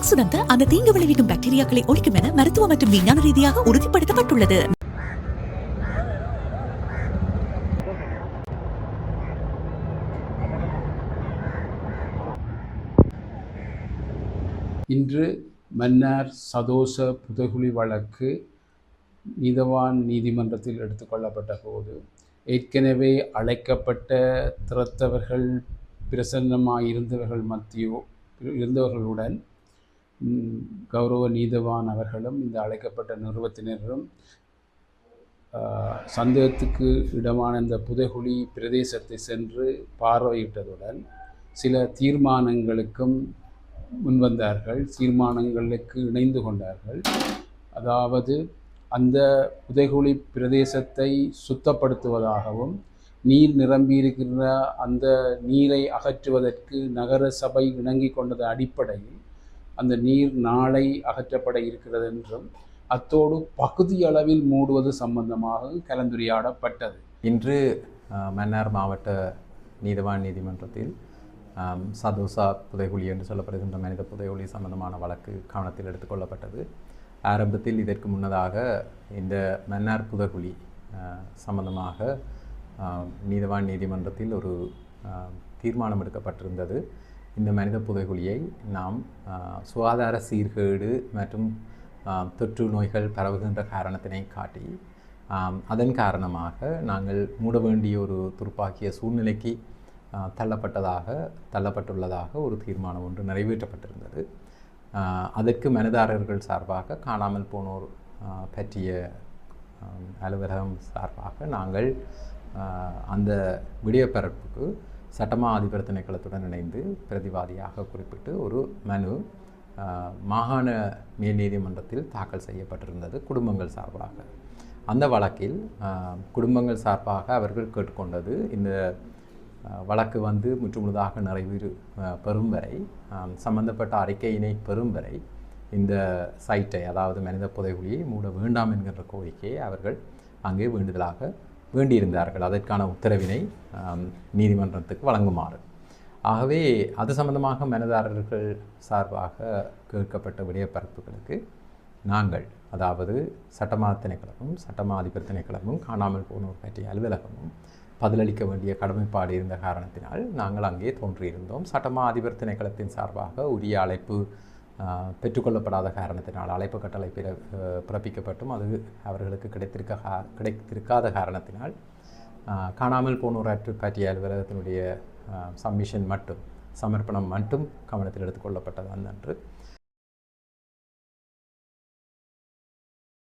சுரந்த அந்த தீங்கு விளைவிக்கும் பாக்டீரியாக்களை ஒழிக்கும் என மருத்துவ மற்றும் விஞ்ஞான ரீதியாக உறுதிப்படுத்தப்பட்டுள்ளது. இன்று மன்னார் சதோச புதைகுழி வழக்கு நீதவான் நீதிமன்றத்தில் எடுத்துக்கொள்ளப்பட்ட போது ஏற்கனவே அழைக்கப்பட்ட திறத்தவர்கள் இருந்தவர்களுடன் கௌரவ நீதவான் அவர்களும் இந்த அழைக்கப்பட்ட நிறுவனத்தினரும் சந்தேகத்துக்கு இடமான இந்த புதைகுழி பிரதேசத்தை சென்று பார்வையிட்டதுடன் சில தீர்மானங்களுக்கும் முன்வந்தார்கள், தீர்மானங்களுக்கு இணைந்து கொண்டார்கள். அதாவது அந்த புதைகுழி பிரதேசத்தை சுத்தப்படுத்துவதாகவும் நீர் நிரம்பியிருக்கிற அந்த நீரை அகற்றுவதற்கு நகர சபை இணங்கி கொண்டது அடிப்படையில் அந்த நீர் நாளை அகற்றப்பட இருக்கிறது என்றும் அத்தோடு பகுதி அளவில் மூடுவது சம்பந்தமாக கலந்துரையாடப்பட்டது. இன்று மன்னார் மாவட்ட நீதவான் நீதிமன்றத்தில் சதோசா புதைகுழி என்று சொல்லப்படுகின்ற மனித புதைகுழி சம்பந்தமான வழக்கு கவனத்தில் எடுத்துக்கொள்ளப்பட்டது. ஆரம்பத்தில் இதற்கு முன்னதாக இந்த மன்னார் புதைகுழி சம்பந்தமாக நீதவான் நீதிமன்றத்தில் ஒரு தீர்மானம் எடுக்கப்பட்டிருந்தது. இந்த மனித புதைகுழியை நாம் சுகாதார சீர்கேடு மற்றும் தொற்று நோய்கள் பரவுகின்ற காரணத்தினை காட்டி அதன் காரணமாக நாங்கள் மூட வேண்டிய ஒரு துருப்பாக்கிய சூழ்நிலைக்கு தள்ளப்பட்டுள்ளதாக ஒரு தீர்மானம் ஒன்று நிறைவேற்றப்பட்டிருந்தது. அதற்கு மனுதாரர்கள் சார்பாக காணாமல் போனோர் பற்றிய அலுவலகம் சார்பாக நாங்கள் அந்த விடியப்பரப்புக்கு சட்டமா அதிபர் திணைக்களத்துடன் இணைந்து பிரதிவாதியாக குறிப்பிட்டு ஒரு மனு மாகாண மேல் நீதிமன்றத்தில் தாக்கல் செய்யப்பட்டிருந்தது குடும்பங்கள் சார்பாக. அந்த வழக்கில் குடும்பங்கள் சார்பாக அவர்கள் கேட்டுக்கொண்டது இந்த வழக்கு முற்றுமுழுதாக நிறைவேறு பெறும் வரை சம்பந்தப்பட்ட அறிக்கையினை பெறும் வரை இந்த சைட்டை, அதாவது மனித புதைகுழியை மூட வேண்டாம் என்கின்ற கோரிக்கையை அவர்கள் அங்கே வேண்டியிருந்தார்கள். அதற்கான உத்தரவினை நீதிமன்றத்துக்கு வழங்குமாறு. ஆகவே அது சம்பந்தமாக மனுதாரர்கள் சார்பாக கேட்கப்பட்ட விடயப்பரப்புகளுக்கு நாங்கள், அதாவது சட்டமா திணைக்களமும் சட்டமா அதிபர் திணைக்களமும் காணாமல் போனோர் பற்றிய அலுவலகமும் பதிலளிக்க வேண்டிய கடமைப்பாடு இருந்த காரணத்தினால் நாங்கள் அங்கே தோன்றியிருந்தோம். சட்டமா அதிபர் திணைக்களத்தின் சார்பாக உரிய அழைப்பு பெற்றுக்கொள்ளப்படாத காரணத்தினால் அழைப்பு கட்டளை பிறப்பிக்கப்பட்டும் அது அவர்களுக்கு கிடைத்திருக்காத காரணத்தினால் காணாமல் போனோர் பற்றிய அலுவலகத்தினுடைய சம்மர்ப்பணம் மட்டும் கவனத்தில் எடுத்துக்கொள்ளப்பட்டது அன்று.